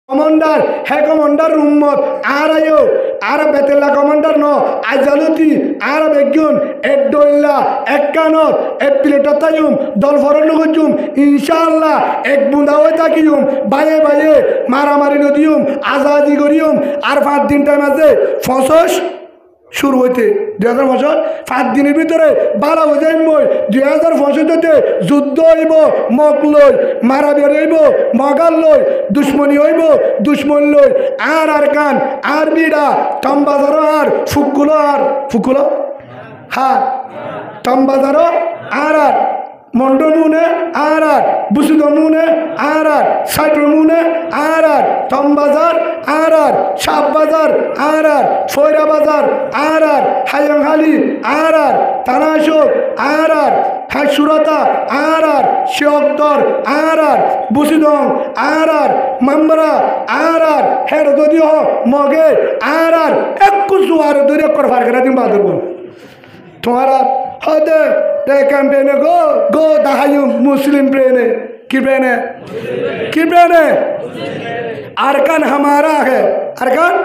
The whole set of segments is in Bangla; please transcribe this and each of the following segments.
কমান্ডার হে কমান্ডার উম্মত আর আয়ো আর বেতেলা কমান্ডার ন আজালতি আর বেগুন এক দইল্লা এক কানত এক প্লেটতায়ুম দল ফরন গজুম ইনশাআল্লাহ এক বুন্দা হয়ে থাকিউম বায়ে বায়ে মারামারি নদিউম আজাদি করিউম আর 5 দিন টাইম আছে ফসস শুরু হইতে 2000 বছর 5 দিনের ভিতরে বালা বোঝাইম মই 2065তে যুদ্ধ হইব মক লই মারা বের হইব মগাল লই দুশ্মনী হইব দুশ্মন লই আর কান আর বিড়া তম্বাজারো আর ফুকুলো হার তম্বাজারো আর মন্ডমুনে আর বুসুদমুনে আর সাইটমুনে আর তমবাজার আর শাহবাজার আর ফয়রা বাজার আর হায়ংহালি আর তানাশোক আর হাসুরতা আর শিয়কদর আর বুসুদং আর মামরা আর হের যদিও মগে আর একটু আর দূরে কর ফারকারা দিন বাদর বল তোমার হদে कैंपेन गो दहायु मुस्लिम प्रेने की प्रेने अरकान हमारा है अरकान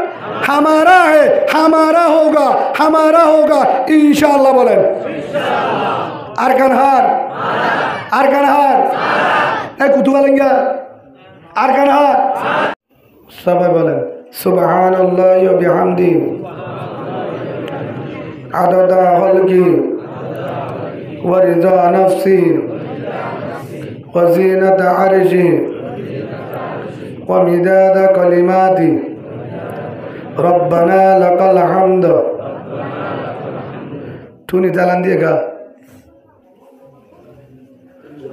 हमारा होगा इंशाअल्लाह बोलें अरकान हार कुतुबा लेंगे अरकान हार सब बोलें सुबहानल्लाह व बिहम्दी अददा खल्की वरिज़ा नफ्सी वज़ीनत अर्शी वमिदाद कलिमाती रब्बना लकल हम्द तूने चालन दिएगा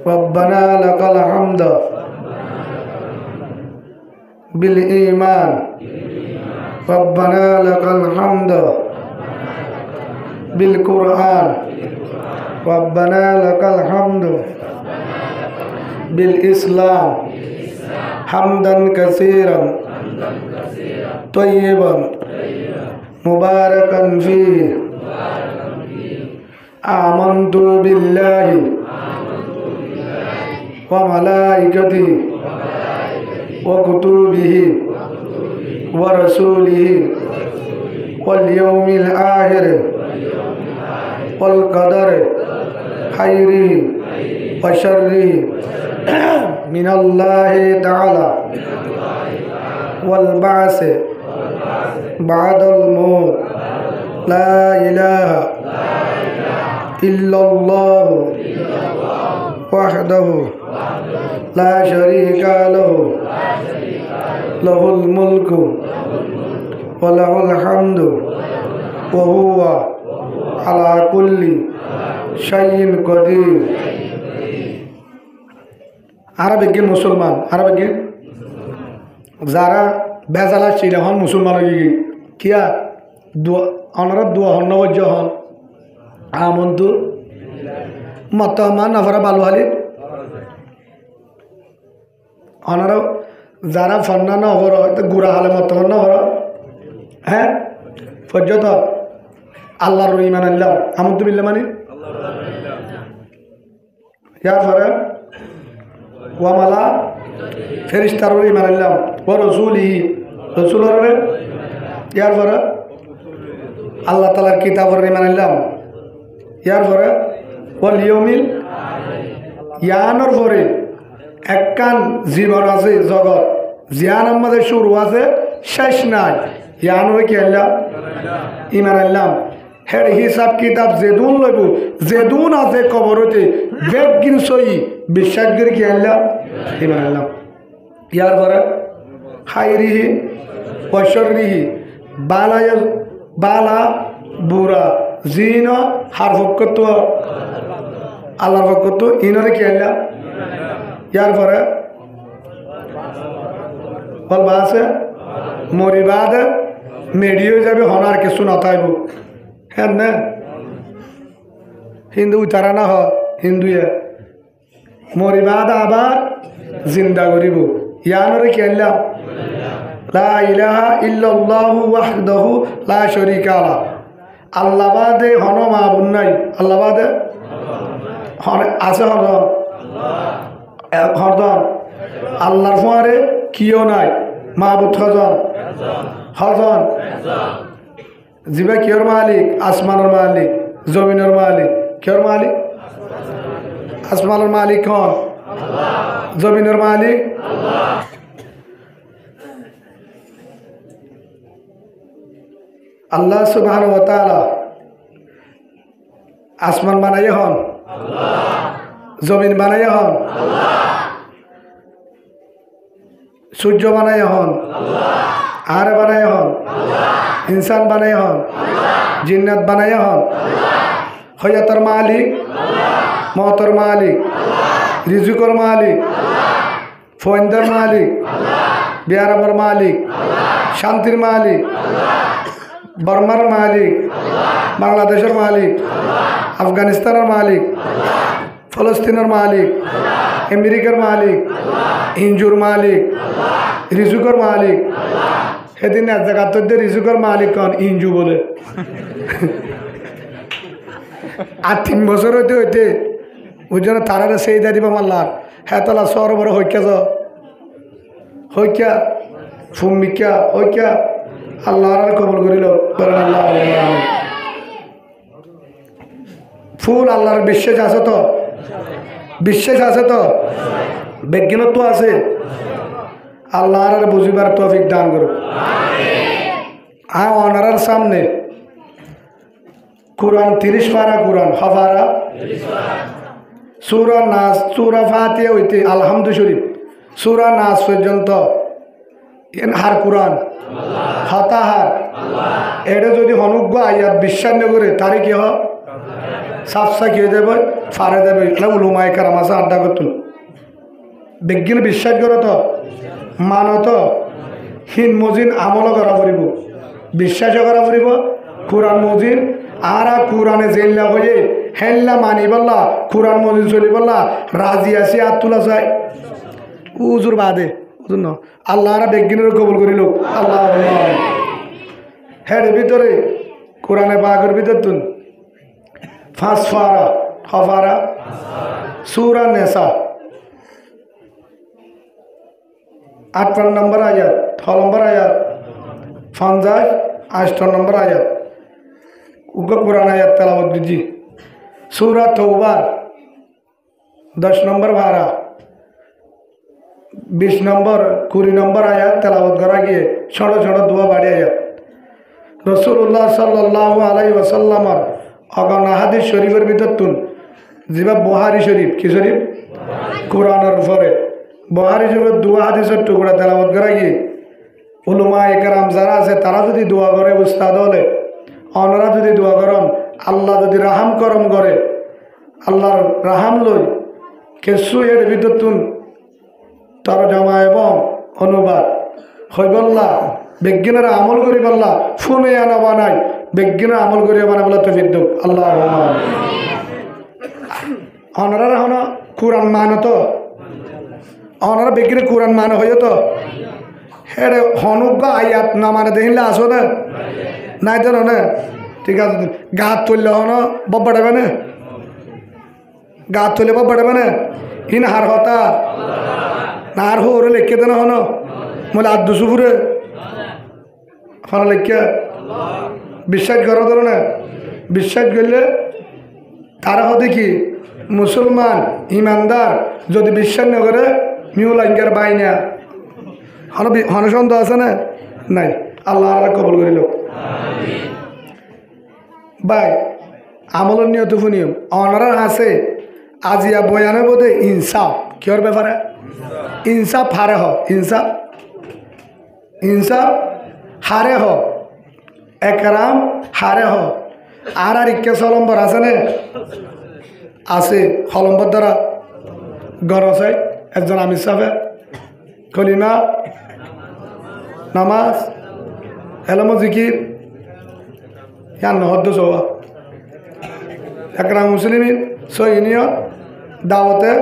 रब्बना लकल हम्द बिल ईमान रब्बना लकल हम्द बिल कुरान रब्बना लकल हम्द बिल इस्लाम हम्दन कसीरन तय्यबन मुबारकन फीह आमन्तु बिल्लाहि व मलाइकतिहि व कुतुबिहि व रसूलिहि वल यौमिल आखिर वल क़दर खैरिहि व शर्रिहि मिनल्लाहि तआला वल बाअस बादल मौत ला इलाहा इल्लल्लाह वहदहु ला शरीका लहु लहुल मुल्कु व लहुल हम्दु व हुवा अला कुल्ली शैइन कदीर। आरबिक मुसलमान आरबिक जारा बेजाला ছিল হন মুসলমান হয়ে কিয়া অনারা দোয়া হন নবজ হন আমন্তু মতমান নফরা বালুহালি অনারা যারা ফন্না নফর গুড়া হালে মতমান নফর হ্যাঁ ফজ্জত আল্লাহর ঈমান আল্লাহ আমন্তু বিল্লাহ মানে ইয়ার পরে ওয়া মালা ফেরেশতার ঈমান আল্লাহ ওয়া রাসূলিহি রাসূলের ইয়ার পরে আল্লাহ তাআলার কিতাবের ঈমান আল্লাহ ইয়ার পরে ওয়াল ইয়াউমিল ইয়ানোর পরে একখান জীবন আছে জগৎ জিয়ান আমাদের শুরু আছে শেষ নাই ইয়ানোর কি আল্লাহ ঈমান আল্লাহ হের হিসাব কিতাব যেদুন লইব যেদুন আছে কবরতে বেদ কিন সই বিশ্বাস করে কি আল্লাহ ঈমান আল্লাহ ইয়ার পরে খাইরিহি ওয়া শাররিহি বালা বুরা জিন হার ফকত আল্লাহর ফকত ইনরে কি আল্লাহ ইয়ার পরে বল বাসে মরিবাদ মেডিও যাবে হনার কিছু নথাইব হ্যাঁ না হিন্দু তারা না হ হিন্দুয়ে মরিবাদ আবার জিন্দা করিব ইয়ানরে কি আল্লাহ লা ইলাহা ইল্লাল্লাহু ওয়াহদাহু লা শারীকা লা আল্লাহ বাদে হন মাবুদ নাই আল্লাহ বাদে হন আছে হন হরদম আল্লাহর পরে কিও নাই মাহবুদ হজন হজন জিবা কিয়র মালিক আসমানের মালিক জমিনের মালিক কিয়র মালিক আসমানের মালিক হন জমিনের মালিক আল্লাহ সুবহানাহু ওয়া তাআলা আসমান বানাইয়া হন জমিন বানাইয়া হন সূর্য বানাইয়া হন আর বানাইয়া হন ইনসান বানাইয়া হন জিন্নাত বানাইয়া হন হয়াতর মালিক মতর মালিক রিজুকর মালিক ফয়েন্দার মালিক বিয়ারামর মালিক শান্তির মালিক বর্মার মালিক বাংলাদেশের মালিক আফগানিস্তানের মালিক ফলস্তিনের মালিক আমেরিকার মালিক ইঞ্জুর মালিক রিজুকর মালিক সেদিন এক জায়গাতে রিজুকর মালিক কন ইঞ্জু বলে আর 3 বছর হইতে হইতে ওই জন্য তারারে সেই দা দিবা মাল্লার হ্যাঁ তালা সর বড় হইকা যাও হইকা ফুমিকা হইকা আল্লাহর কবল করিল আল্লাহ ফুল আল্লাহর বিশ্বাস আছে তো বিশ্বাস আছে তো বিজ্ঞানত্ব আছে আল্লাহর বুঝিবার তৌফিক দান করুক ওনার সামনে কুরআন 30 পারা কুরআন হফারা সূরা নাস সূরা ফাতিহা হইতে আলহামদু শরীফ সূরা নাস পর্যন্ত হার কুরআন হতাহার এটা যদি অনুজ্ঞ আয়াত বিশ্বাস না করে তারে কি হয় সাফসা খেয়ে যাবে ফারে যাবে এটা উলুমায় কারাম আছে আড্ডা করতুন বিজ্ঞান বিশ্বাস করো তো মানো তো হিন মজিন আমল করা পড়িব বিশ্বাস করা পড়িব কোরআন মজিন আর কোরআনে জেল্লা হয়ে হেল্লা মানি বললা কোরআন মজিন চলি বললা রাজি আসি আর তোলা যায় উজুর বাদে উজুর ন আল্লাহরা বিজ্ঞানের কবল করিল আল্লাহ হের ভিতরে কোরআনে বাগের ভিতর তুন 5 ফারা হফারা সূরা নেসা 58 নম্বর আয়াত 6 নম্বর আয়াত 58 নম্বর আয়াত উগ্র কোরআন আয়াত তেলাওয়াত দিজি সূরা তওবার 10 নম্বর ভাড়া 20 নম্বর 20 নম্বর আয়াত তেলাওয়াত করা গিয়ে ছোট ছোট দোয়া বাড়ি আয়াত রাসূলুল্লাহ সাল্লাল্লাহু আলাইহি ওয়াসাল্লামের অগণা হাদিস শরীফের ভিতর তুন যেবা বুখারী শরীফ কি শরীফ কোরআনের উপরে বুখারী শরীফের দোয়া হাদিসের টুকরা তেলাওয়াত করা গিয়ে উলামায়ে কেরাম যারা আছে তারা যদি দোয়া করে উস্তাদ হলে অনরা যদি দোয়া করেন আল্লাহ যদি রাহাম করম করে আল্লাহর রাহাম লই কিছু এর ভিতর তুন তরজমা এবং অনুবাদ হইবল্লা বিজ্ঞানের আমল করি বললা ফোনে আনা বানাই বিজ্ঞানের আমল করি বানা বলা তো বিদ্যুৎ আল্লাহ অনারা হন কোরআন মান তো অনারা বিজ্ঞানের কোরআন মান হয়ে তো হেরে হনুজ্ঞ আয়াত না মানে দেখিলে আসো না নাই তো না ঠিক আছে গাত তুললে হন বব্বাটাবে না গাত তুলে বব্বাটাবে না হিন হার হতা না আর হো লেখে দেন হন বলে আর দুসুপুরে হন লেখা বিশ্বাস করা ধরো না বিশ্বাস করলে তারা হতে কি মুসলমান ইমানদার যদি বিশ্বাস না করে মিউ লাইঙ্গার বাই না হনসন্দ আছে না নাই আল্লাহ কবল করিল বাই আমলের নিয়ত নিয়ম অনারার আছে আজিয়া বয়ানের বোধে ইনসাফ কিহর ব্যাপারে ইনসাফ হারে হ ইনসাফ ইনসাফ হারে হ একরাম হারে হ আর ইকে সলম্বর আছে না আছে হলম্বর দ্বারা গরজ একজন আমির সাহেব কলিমা নামাজ এলম জিকির ইয়ার নহদ্দ সবা একরাম মুসলিমিন সৈনিয়ত দাওয়াতে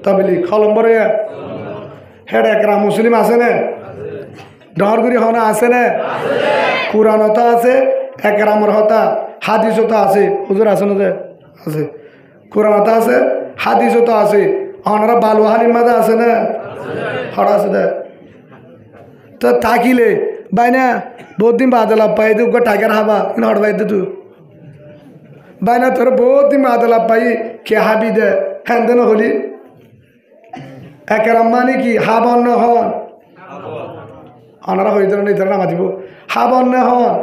তবলিগ হলম্বর হেড একরাম মুসলিম আছে না ডহরগুড়ি হনা আছে না কোরআন হতা আছে একরামর হতা হাদিস হতা আছে হুজুর আছে না আছে কোরআন হতা আছে হাদিস হতা আছে অনারা বালুহালির মাঝে আছে না হরা আছে দে তো থাকিলে বাইনা বহুত দিন বাদে লাভ পাই তুই টাইগার হাবা কিন্তু হট বাইতে তুই বাইনা তোর বহুত দিন বাদে লাভ পাই কে হাবি দে হ্যান দেন হলি একের মানে কি হাবন হন আনারা হইতে নিতে না মাতিব হাবন হন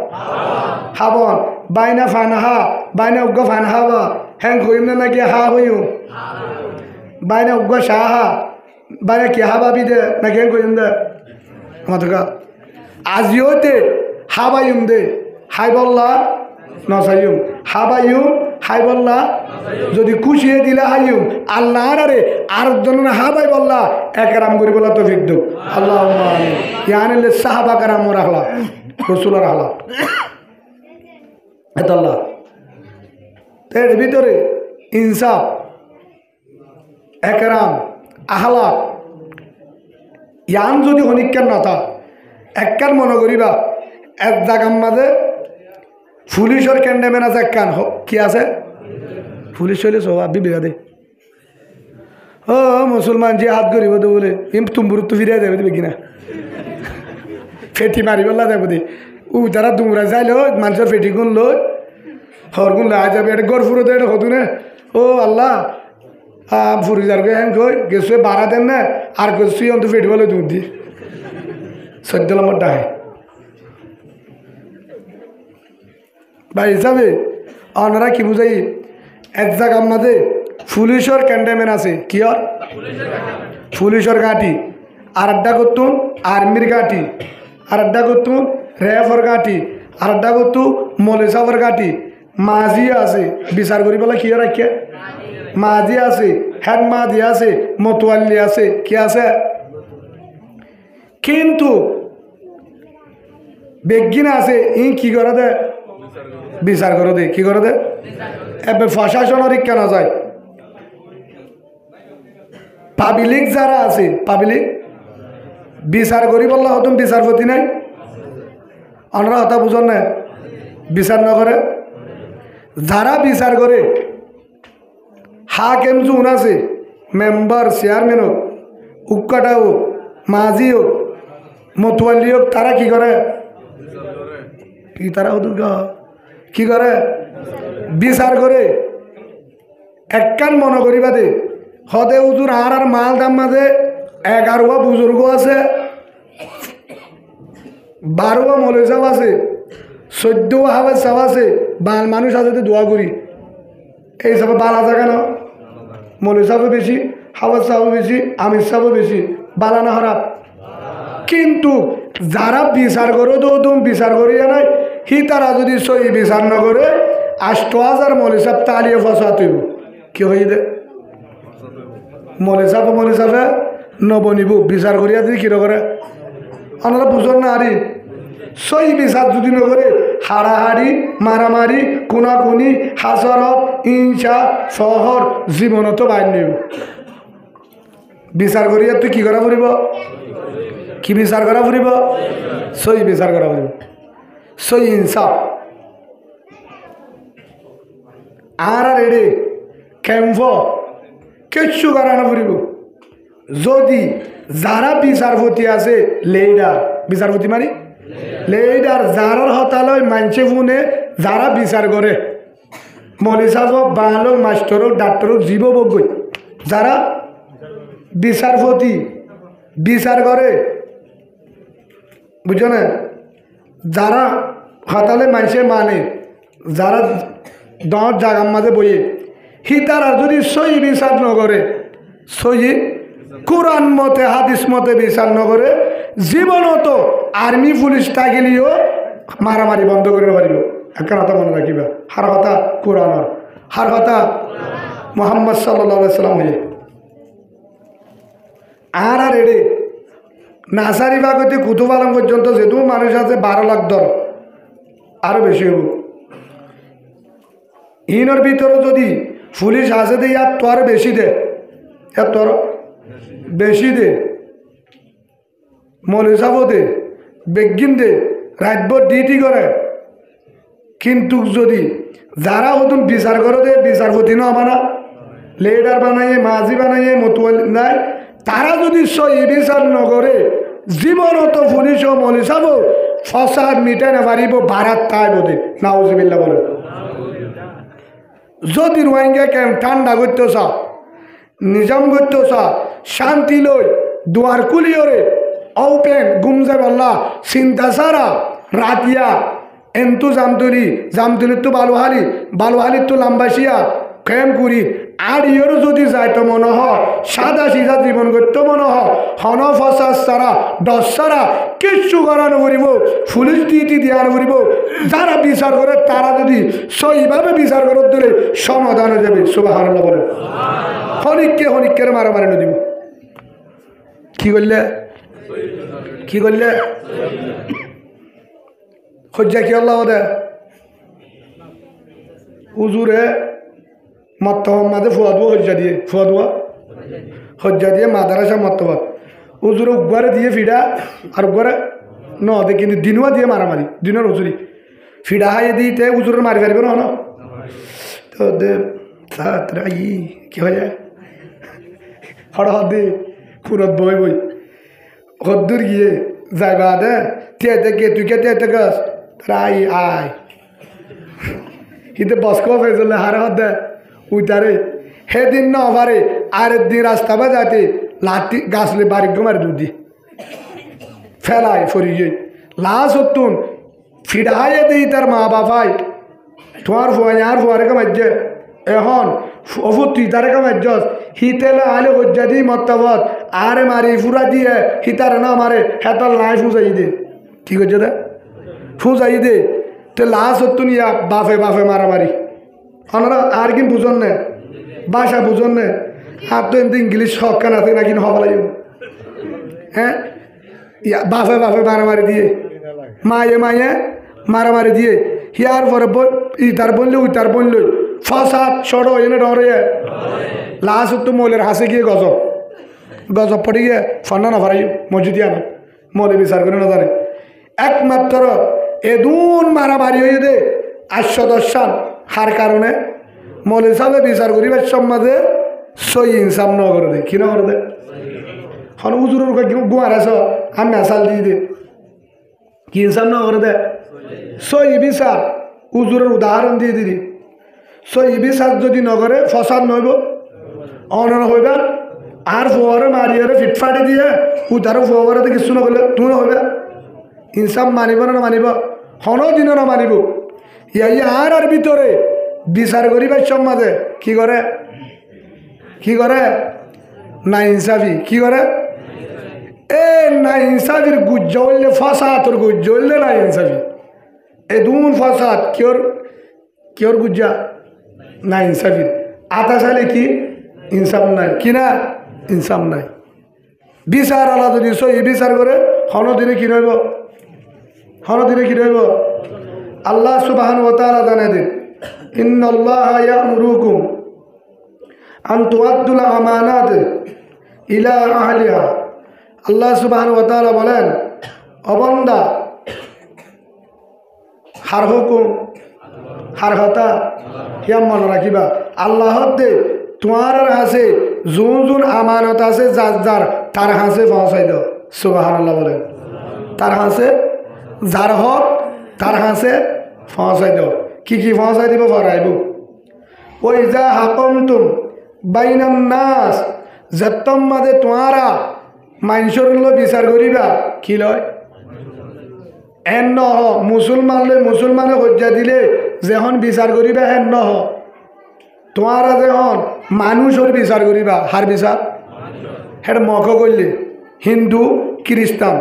হাবন বাইনা ফান হা বাইনা উগ্র ফান হাবা হ্যাং হইম না নাকি হা হইও বাইনা উগ্র শাহ হা বাইনা কে হাবাবি দে নাকি হ্যাং হইম দে আমাদের আজিও দে হাবাইম দে হাই বল্লা নসাইম হাবাইম হাই বল্লা যদি খুশিয়ে দিলে হাইম আল্লাহ আরে আর জন হাবাই বল্লা একরাম করি বলা তো ভিড় আল্লাহ ইয়ানিলে সাহাবা কারাম রাখলা রসুল রাখলা এতল্লাহ এর ভিতরে ইনসাফ একরাম আহলাক ইয়ান যদি হনিকার নথা একখান মনে করিবা এক জায়গার মাঝে পুলিশের ক্যান্ডামেন আছে একখান কি আছে পুলিশ হইলে সব বিবেকা দে ও মুসলমান যে হাত করিব তো বলে ইম তুমবুর তো ফিরিয়ে দেবে দেবে কিনা ফেটি মারি বললা দেব দে ও তারা দুমরা যাইলো মানুষের ফেটি গুণ লো হর গুণ লা যাবে এটা গড় ফুরো এটা হতো না ও আল্লাহ ফুরি যার হ্যাঁ কই গেছে বাড়া দেন না আর গেছি অন্ত ফেটি বলে দুধ দি 14 নম্বর ডাহে ভাই হিসাবে আপনারা কি বুঝাই এক জায়গার মাঝে পুলিশের ক্যান্টনমেন্ট আছে কি আর পুলিশের ঘাঁটি আর আড্ডা করতুম আর্মির ঘাঁটি আর আড্ডা করতুম র্যাফর ঘাঁটি আর আড্ডা করতুম মলেসাফর ঘাঁটি মাঝি আছে বিচার করি বলে কি রাখে মাঝি আছে হ্যান মাঝি আছে মতোয়াল্লি আছে কি আছে কিন্তু বেগিন আছে ই কি করে দে বিচার করে দে কি করে দে এবার প্রশাসনের কেন যায় পাবলিক যারা আছে পাবলিক বিচার করি বললা হতুম বিচারপতি নাই আমরা হতা বুঝন না বিচার না করে যারা বিচার করে হাকেম জুন আছে মেম্বার চেয়ারম্যান হোক উক্কাটা হোক মাঝি হোক মতোয়াল্লি হোক তারা কি করে কি তারা কি করে বিচার করে একখান মনে করিবা দে হদে উজুর আর মাল দাম মাঝে 11 বুজুর্গ আছে 12 মৌলভী সাহেব আছে 14 হাফেজ সাহেব আছে বাল মানুষ আছে দোয়া করি এই সব বাল আছে কেন মৌলভী সাহেব বেশি হাফেজ সাহেব বেশি আমির সাহেব বেশি বালা না খারাপ কিন্তু যারা বিচার করো তো তুমি বিচার করিয়া নাই হি তারা যদি সহি বিচার না করে 8000 মৌলভী সাহেব তালিয়ে ফসা তুইব কি হয়ে দে মৌলভী সাহেব নবনিব বিচার করিয়া যদি কিরো করে আমরা বুঝন না আরি সহি বিচার যদি নকরে হাড়াহাড়ি মারামারি কোনাকুনি হাসরত হিংসা শহর জীবনত বাইর নিব বিচার করিয়া তুই কি করা ফুরিব কি বিচার করা ফুরিব সহি বিচার করা ফুরিব সহি ইনসাফ আর এডে ক্যাম্প কিচ্ছু করানো ফুরিব যদি যারা বিচারপতি আছে লেডার বিচারপতি মানে লেডার যারার হতালয় মানছে ফুনে যারা বিচার করে মৌলভী সাহেব বাঙাল হোক মাস্টার হোক ডাক্তার হোক জীব বজ্ঞ যারা বিচারপতি বিচার করে বুঝছো না যারা হতালে মানছে মানে যারা 10 জায়গার মাঝে বইয়ে হি তারা যদি সহি বিচার নকরে সহি কোরআন মতে হাদিস মতে বিচার নকরে জীবনত আর্মি পুলিশ থাকিলেও মারামারি বন্ধ করে পারিব একটা কথা মনে রাখিবা হার কথা কোরআনের হার কথা মুহাম্মদ সাল্লাল্লাহু আলাইহি সাল্লাম হয়ে আর এডে নাসারি বাগতে কুতুব আলম পর্যন্ত যেহেতু মানুষ আছে 12 লাখ দর আরো বেশি হব ইনর ভিতরে যদি পুলিশ আছে দে ইয়ার তোর বেশি দে ইয়ার তোর বেশি দে মৌলভী সাহেব দে বেগিন দে রাতভর ডিউটি করে কিন্তু যদি যারা হতুন বিচার করে দে বিচারপতি না বানা লেডার বানাইয়ে মাঝি বানাইয়ে মতুয়ালি নাই তারা যদি সহি বিচার নকরে জীবনত পুলিশ মলি চাব ফসাদ মিটাই না পারিব বারাত তাই বোধে নাউজুবিল্লাহ বলে যদি রোহিঙ্গা ক্যাম্প ঠান্ডা করতেছ নিজাম করতেছ শান্তি লই দুয়ার কুলিওরে ওপেন গুমজে বললা চিন্তা সারা রাতিয়া এন্তু জামতুলি তো বালুহালি তো লাম্বাসিয়া ক্যাম্প করি আর ইয়েরও যদি যায় তো মনে হয় সাদা সিধা জীবন করতে মনে হয় হন ফসাদ সারা দশ সারা কিচ্ছু করানো করিব পুলিশ দিয়ানো করিব যারা বিচার করে তারা যদি সহিভাবে বিচার করে দিলে সমাধান হয়ে যাবে সুবহানাল্লাহ বলে হনিককে মারামারি দিব কি করলে হজ্জা কি আল্লাহ দে হুজুরে মাঝে ফুয়াদুয়া হজ্জা দিয়ে মাদারাসা মত্তবাদ হুজুরে উগবারে দিয়ে ফিডা আর উগবারে নদে কিন্তু দিনুয়া দিয়ে মারামারি দিনের হুজুরি ফিডা হাইয়ে দিতে হুজুরের মারি পারিব না তো দে কি হয়ে যায় হড় দে ফুরত বই হদ্দুর গিয়ে যাইবা দে কে তুই কে গাছ আয় কিন্তু বসকো ফেজলে হারে হদে উইতারে সেদিন ন পারে আর দিন রাস্তা বা যাতে লাঠি গাছলে বাড়ি মারি দুধ ফেলাই ফরি গিয়ে লাশ হতুন ফিডাইয়ে দিই তার মা বাপাই তোমার ফুয়ার ফুয়ারে কামাইছে এখন অফু তুই তারে কামাইছস হিতেলে আলে হজ্জা দিই মত্তাবত আরে মারি ফুরা দিয়ে হিতারে না মারে হেতাল নাই ফুজাই দে কি করছে দে ফুজাই দে তো লাশ হতুন ইয়া বাফে মারামারি আমরা আর কি বুঝন না ভাষা বুঝন না আর তো এমনি ইংলিশ হকান আছে নাকি হবালাই হ্যাঁ বাফে মারামারি দিয়ে মায়ে মারামারি দিয়ে হিয়ার পরে ইতার বললে উইতার বলল ফসাদ সড়ো এনে ডরে লাশ তো মৌলের হাসে গিয়ে গজব পড়ে গিয়ে ফন্না না ফারাই মসজিদে আনা মৌলে বিচার করে না জানে একমাত্র এদুন মারামারি হয়ে দে 810 হার কারণে মৌলিক সাহেব বিচার করিবার সমাজে সই ইনসাম ন করে দে কি না করে দে হন উজুরের গুয়ার আস আমি আসাল দিয়ে দে কি ইনসাম ন করে দে সই বিচার উজুরের উদাহরণ দিয়ে দিদি সই বিচার যদি নগরে ফসাদ নইব অনন হইবা আর ফুয়ারে মারিয়ারে ফিটফাটে দিয়ে উদারও ফুয়ারে কিছু নগলে তুমি হইবা ইনসাম মানিব না মানিব হন দিনও না মানিব আর ভিতরে বিচার করিবার সমাজে কি করে না ইনসাফি কি করে না ইনসাফির গুজ্জ হইলে ফসাদর গুজ্জ হইলে না ইনসাফি দুন ফসাদ কিয়র গুজ্জা না ইনসাফির আতা সালে কি ইনসাফ নাই কি না ইনসাফ নাই বিচার আলা যদি সই বিচার করে হনদিনে কি রইব আল্লাহ সুবহানাহু ওয়া তাআলা জানায় দেন ইন্নাল্লাহা ইয়া'মুরুকুম আন তুআদ্দুল আমানাত ইলা আহলিহা আল্লাহ সুবহানাহু ওয়া তাআলা বলেন অবন্দা হার হুকুম হার হতা হিয়া মনে রাখিবা আল্লাহ দে তোমার হাসে জুন আমানত আছে যার তার হাসে পৌঁছাই দাও সুবহানাল্লাহ বলেন তার হাসে যার হক তার হাসে পৌঁছাই দাও কি পৌঁছাই দিব ফরাইব ওই যা হাকমতুম বাইনান নাস যতম মাদে তোমারা মানুষের বিচার করিবা কি লয় এন নহ মুসলমানে হজ্জা দিলে যেখন বিচার করিবা হেন নহ তোমারা যেখন মানুষের বিচার করিবা হার বিচার হেড মক করলে হিন্দু খ্রিস্টান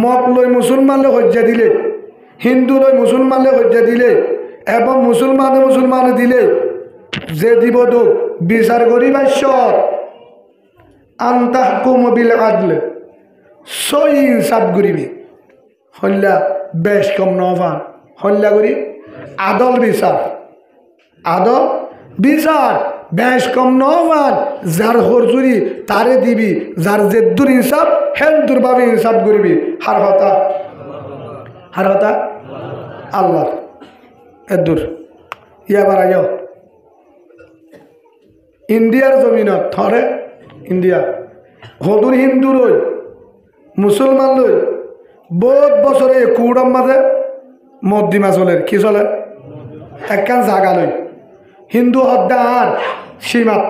মক লই মুসলমানলে হজ্জা দিলে হিন্দু লই মুসলমানলে হজ্জা দিলে এবং মুসলমানে দিলে যে দিব দোক বিচার করিবা সৎ আনতাহকুম বিল আদল সই ইনসাফ করিবি হল্লা বেশ কম নভান হল্লা করি আদল বিচার বেশ কম নভান যার হরজুরি তারে দিবি যার জেদ্দুর ইনসাফ হেন্দুর ভাবে ইনসাফ করিবি হার হতা আল্লাহ এদুর ইয়াবার আয় ইন্ডিয়ার জমিনত থরে ইন্ডিয়া হদুর হিন্দুর মুসলমান লই বহুত বছরে কুড়ম মাঝে মদ্দিমা চলে কি চলে একখান জাগা লই হিন্দু হদ্দে আর সীমাত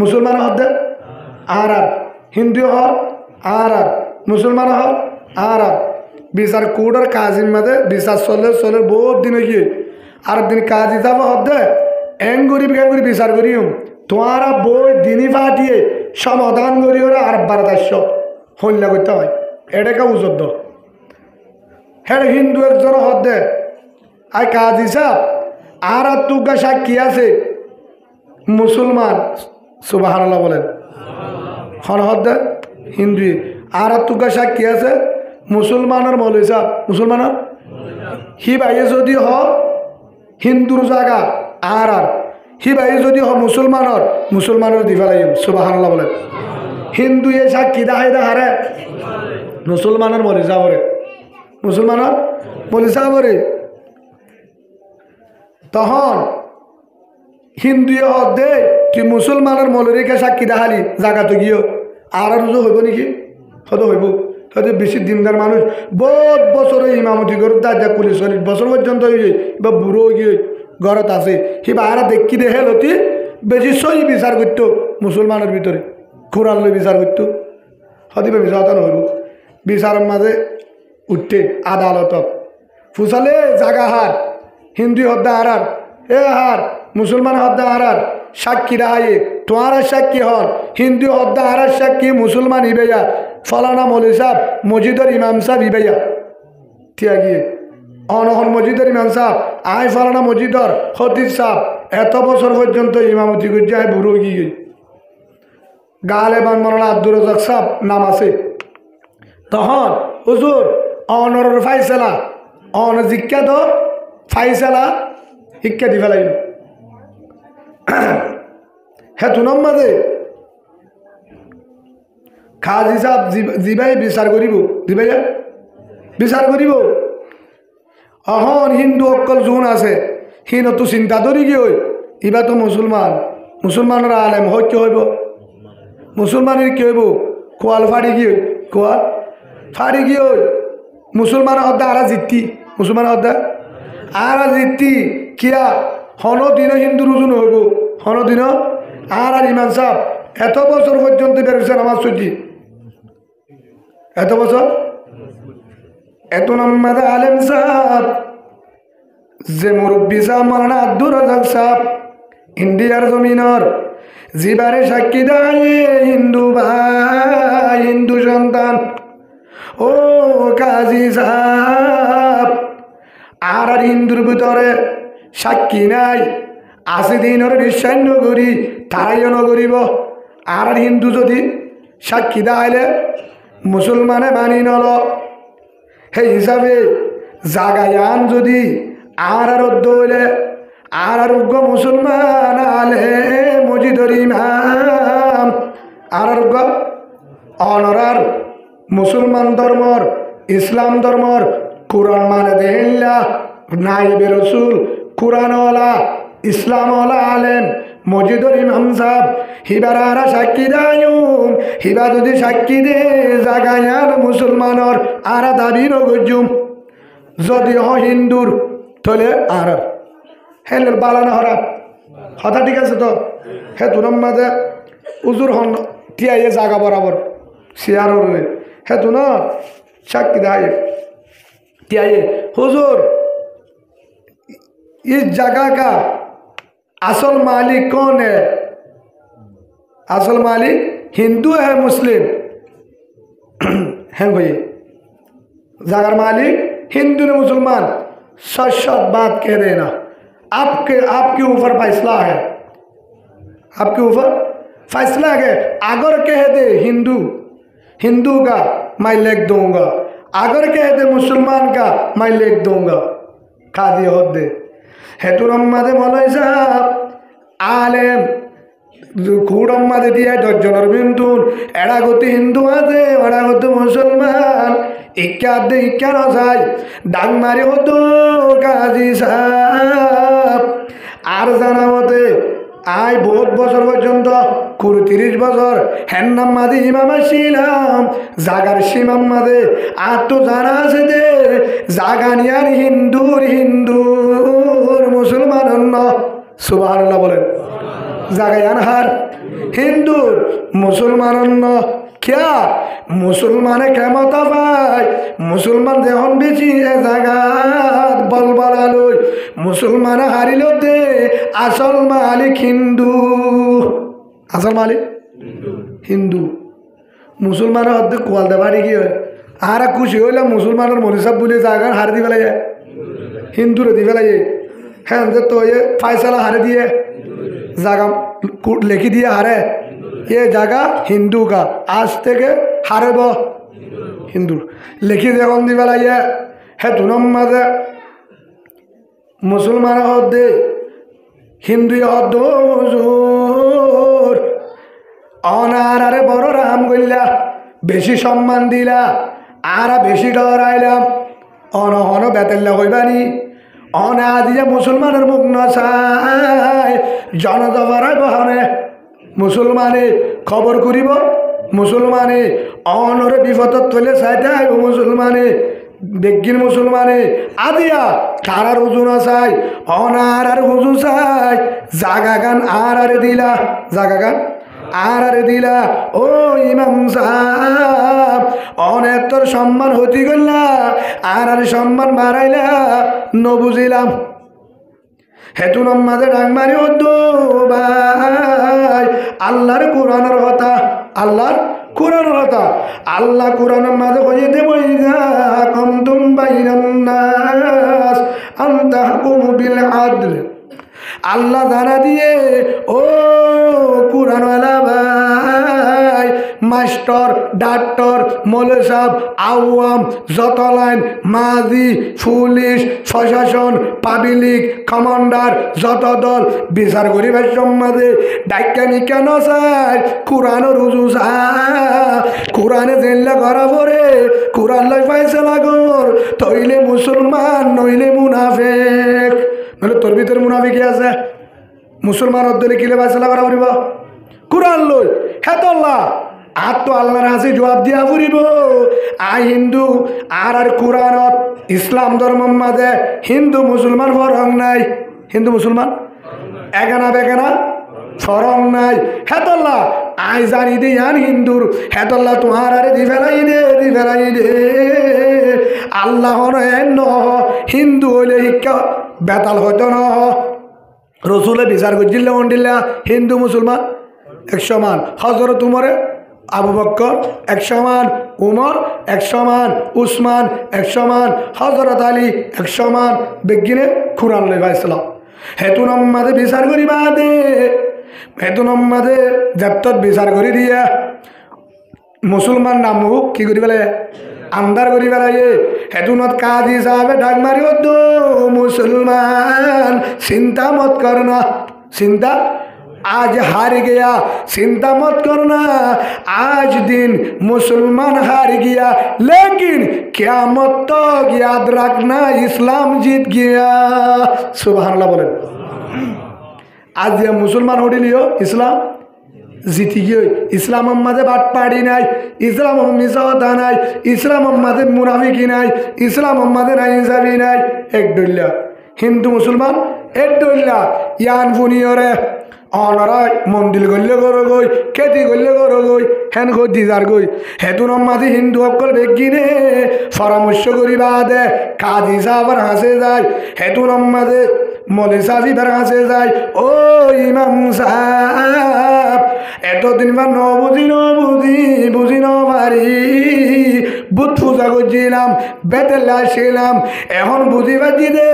মুসলমান হদ্দে আর হিন্দু হর আর মুসলমান হর আর বিচার কুড়ার কাজির মাঝে বিচার চলে চলে বহুত দিন গিয়ে আর দিন কাজ হিসাবে হদ্দে এং গরিব বিচার করিও তোমারা বই দিনই ফাটিয়ে সমাধান করি ওরা আর 1200 হল্লা করতে হয় এটাকে উজদ্দ হ্যাঁ হিন্দু একজন হদ্দে আর কাজ হিসাব আর তুগা সাক্ষী আছে মুসলমান সুবহানাল্লাহ বলেন হন হদ্দে হিন্দু আর তুগা সাক্ষী আছে মুসলমানের মৌলভী সাহেব মুসলমানের হি ভাইয়ে যদি হ হিন্দুর জায়গা আর হি ভাইয়ে যদি হ মুসলমানের দিফালাই সুবহানাল্লাহ বলেন হিন্দু এ সাক্ষী দাহাই হারে মুসলমানের মৌলভী সাহেবরে মুসলমানের মৌলভী সাহেবরে তখন হিন্দু দে তুই মুসলমানের মৌলভীকে সাক্ষী দেখালি জায়গাতে গিয়েও আর রুজু হইব নাকি হয়তো হইব হয়তো বেশি দিনদার মানুষ বহুত বছরে ইমামতি করে দাজা 40 বছর পর্যন্ত হয়ে বা বুড়ো গিয়ে ঘরত আছে সিবা আর দেখি দেখে লতি বেশি সহি বিচার করতো মুসলমানের ভিতরে কোরআন লই বিচার করতো হয়তো বিচার নহব বিচারের মাঝে উঠতে আদালতত ফুসালে জাগা হার হিন্দু হদ্দা হারার এ হার মুসলমান হদ্দা হারার সাক্ষী রাহায়ে তোমার সাক্ষী হন হিন্দু হদ্দা হারার সাক্ষী মুসলমান ইবেয়া ফলানা মৌলভী সাহেব মসজিদের ইমাম সাহেব ইবেয়া ঠিক গিয়ে অনহন মসজিদের ইমাম সাহেব আয় ফলানা মসজিদর খতিব সাহেব এত বছর পর্যন্ত ইমামতি করছে আয় বুড়ো গিয়ে গালেবান মৌলানা আব্দুর রাজ্জাক সাহেব নাম আছে তখন হুজুর অনর ফাইসলা অন জিজ্ঞা দ ফাইসলা শিক্ষা দি ফেলাইল হ্যাঁ তুনম মাঝে খাজ হিসাব জিবাই বিচার করিব জিবাই বিচার করিব অহন হিন্দু অকল যোন আছে সি নতু চিন্তা ধরি কি হই ইবা তো মুসলমানের আলেম হয় কি হইব মুসলমানের কি হইব কোয়াল ফাড়ি কি হই কোয়াল ফাড়ি কি হই মুসলমান হদ্দা আরা জিতি মুসলমান হদ্দা আরা জিতি কিয়া হন দিন হিন্দু রুজু নহইব হন দিন আর ইমাম সাহেব এত বছর পর্যন্ত বেরোছে নামাজ ছুটি এত বছর এত নম্বর আলেম সাহেব যে মুরব্বী সাহেব মৌলানা আব্দুর রাজ্জাক সাহেব ইন্ডিয়ার জমিনর জিবারে সাক্ষী দেয় হিন্দু ভাই হিন্দু সন্তান ও কাজী সাহেব আর হিন্দুর ভিতরে সাক্ষী নাই 80 দিনের বিশ্বাস নগরী তারাইও নগরিব আর হিন্দু যদি সাক্ষী দাইলে মুসলমানে মানি নল সেই হিসাবে জাগায়ান যদি আর হইলে আর আরোগ্য মুসলমান আলে মসজিদর ইমাম আর আরোগ্য অনরার মুসলমান ধর্মর ইসলাম ধর্মর কোরআন মানে দেহিল্লা নাইবে রসুল কোরআনওয়ালা ইসলামওয়ালা আলেম মসজিদর ইমাম সাহেব হিবার আর সাক্ষী দায়ুম হিবা যদি সাক্ষী দে জাগায়ার মুসলমানর আর দাবি নগজুম যদি হ হিন্দুর তাহলে আর হ্যাঁ বালানো হরা কথা ঠিক আছে তো হ্যাঁ তুরম মাঝে উজুর হন টিয়াইয়ে জাগা বরাবর শেয়ার হলে হ্যাঁ তু না সাক্ষী দায় টিয়াইয়ে হুজুর इस जगह का असल मालिक कौन है असल मालिक हिंदू है मुस्लिम हैं भाई जगह मालिक हिंदू ने मुसलमान सच सच बात कह देना आपके ऊपर फैसला है आपके ऊपर फैसला है अगर कह दे हिंदू का मैं लिख दूंगा अगर कह दे मुसलमान का मैं लिख दूंगा खा दिया होत दे হেতুরম্মাদে মৌলভী সাহেব আলেম খুড়ম্মাদে দিয়ে 10 জনের বিন্দুন এরা গতি হিন্দু আছে ওরা গতি মুসলমান ইক্কাদে ইক্কার যায় ডাং মারি হতো কাজী সাহেব আর জানা মতে আয় বহুত বছর পর্যন্ত 30 বছর হ্যান নাম মাদি ইমাম ছিলাম জাগার সীমাম মাদে আর তো জানা আছে দে জাগানিয়ার হিন্দুর মুসলমান সুবহানাল্লাহ বলেন জাগায়ান হার হিন্দুর মুসলমান क्या मुसलमाने केमता पाय मुसलमान देहन बेची ए जागात बलबलालय मुसलमान हारिल दे आसल मालिक हिंदू आसल मालिक हिंदू मुसलमान अद्धे कोल दे बाड़ी की आरा खुशी हইলা मुसलमानर मौलवी साहब बोले जागार हार दी बेला हिंदू रे दी बेला हाँ तो ये फैसला हारे दिए जागा लिखी दिए हारे ये जगह हिंदू का आज तक हारे बो हिंदू लिखी दे कौन दी वाला ये है तुनम मज़े मुसलमान होते हिंदू होते हुजूर अनारे बड़ो राम गुल्ला बेशी सम्मान दिला आरा बेशी डर आइलाम अनो अनो बेतल्ला कोई बानी अना दिया मुसलमानर मुख नसाय जनदवारा बहाने मुसलमाने खबर करिब मुसलमाने अनरे विपदत तले चाइते आइब मुसलमाने बेगिन मुसलमाने आदिया तारार हुजूर चाই अनार हुजूर চাই জাগাগান আরারে দিলা জাগাগান আরারে দিলা ও ইমাম সাহেব অনেক তোর সম্মান হতি গল্লা আরার সম্মান বাড়াইলা নবুজিলাম हेतुन माजे डांग मारी होतो भाई अल्लाहर कुरानर होता अल्लाहर कुरानर होता अल्लाह कुरान माजे कोई दे बोइजा कम तुम बाइनन नास अन तहकुमु बिल अदल अल्लाह जाना दिए ओ कुरान वाला भाई मास्टर डॉक्टर मौलवी साहब आवाम যত লাইন মাজি পুলিশ প্রশাসন পাবলিক কমান্ডার যত দল বিচার করিবার সম্মাদে ডাক্তানি কেন চাই কোরআন রুজু চাই কোরআনে জেল্লা করা পরে কোরআন লাই ফাইসলা কর তইলে মুসলমান নইলে মুনাফিক নইলে তোর ভিতরে মুনাফিকি আছে মুসলমান অদ্দলে কিলে ফাইসলা করা পড়িব কোরআন লই হেতল্লাহ আর তো আল্লাহর কাছে জবাব দিয়া ফুরিব আই হিন্দু আর কোরআনত ইসলাম ধর্মের মাঝে হিন্দু মুসলমান ফরক নাই হিন্দু মুসলমান একানা বেকানা ফরক নাই হেতল্লাহ আই জানি দে ইয়ান হিন্দুর হেতল্লাহ তোমার আরে দি ফেলাই দে আল্লাহ ন হিন্দু হইলে শিক্ষা বেতাল হইতো ন রসুলে বিচার করছিল মন্ডিল্লা হিন্দু মুসলমান 100 মান হজরত উমরে আবু বকর 100 মান উমর 100 মান উসমান 100 মান হযরত আলী 100 মান বেগিনে কুরআন লেগাইছিলাম হেতুন মাদে বিচার করিবা দে হেতুন মাদে জবতত বিচার করি দিয়া মুসলমান নামু কি করি বলে আন্দার করি বেলায়ে হেতুনত কাজী সাহেব ডাক মারিও তো মুসলমান চিন্তা মত করনা চিন্তা आज हार गया चिंता मत करना आज दिन मुसलमान हार गया लेकिन क़यामत तक याद रखना इस्लाम जीत गया सुबहानल्लाह बोलें आज ये मुसलमान हो लियो इस्लाम जीती गई इस्लाम मादे बाट पाड़ी नाई इस्लाम मिसावता नाई इस्लाम मादे मुनाफिकी नाई इस्लाम मादे नाइंसाफी नाई एक डुल्ला हिंदू मुसलमान एक डुल्ला यान फुनियोरे অনরাই মন্দির গল্লে গরো গই খেতি গল্লে গরো গই হেন গই দিদার গই হেতুন মাঝে হিন্দু অকল বেগিনে পরামর্শ করিবা দে কাজী সাহেবের হাসে যায় হেতুন মাঝে মৌলভী সাহেবের হাসে যায় ও ইমাম সাহেব এতদিন বা বুঝি ন পারি বুধ পূজা করছিলাম বেতেল আসছিলাম এখন বুঝি বাজি দে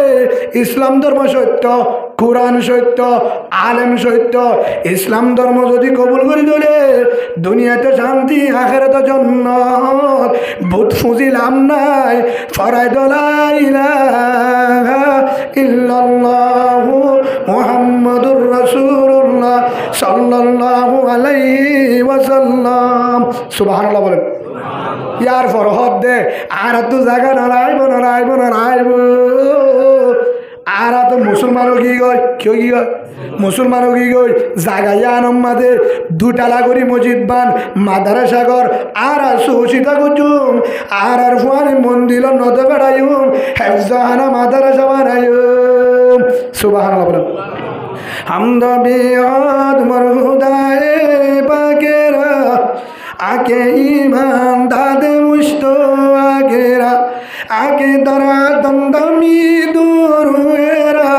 ইসলাম ধর্ম সত্য কোরআন সত্য আলেম সত্য ইসলাম ধর্ম যদি কবুল করি তোলে দুনিয়াতে শান্তি আখিরাতে জান্নাত বুধ ফুজিলাম নাই ফরাই লা ইলাহা ইল্লাল্লাহু মুহাম্মাদুর রাসূলুল্লাহ সাল্লাল্লাহু আলাইহি ওয়াসাল্লাম সুবহানাল্লাহ বলেন यार फरहद दे आरा तो जगह नारायब आरा तो মুসলমানও কি গয় কেউ কি গয় মুসলমানও কি গয় জাগাইয়া নম্মাদে দুটালা করি মসজিদ বান মাদারাসা ঘর আর সুশিতা গুজুম আর ফুয়ানি মন্দির নদে বেড়াইম হেফজাহানা মাদারাসা বানাইম সুবহানাল্লাহ বলেন হামদ বিআদ মরহুদায়ে পাকেরা আকে ইমান দাদে মুস্ত আগেরা আকে দরা দন্দমি দুরুয়েরা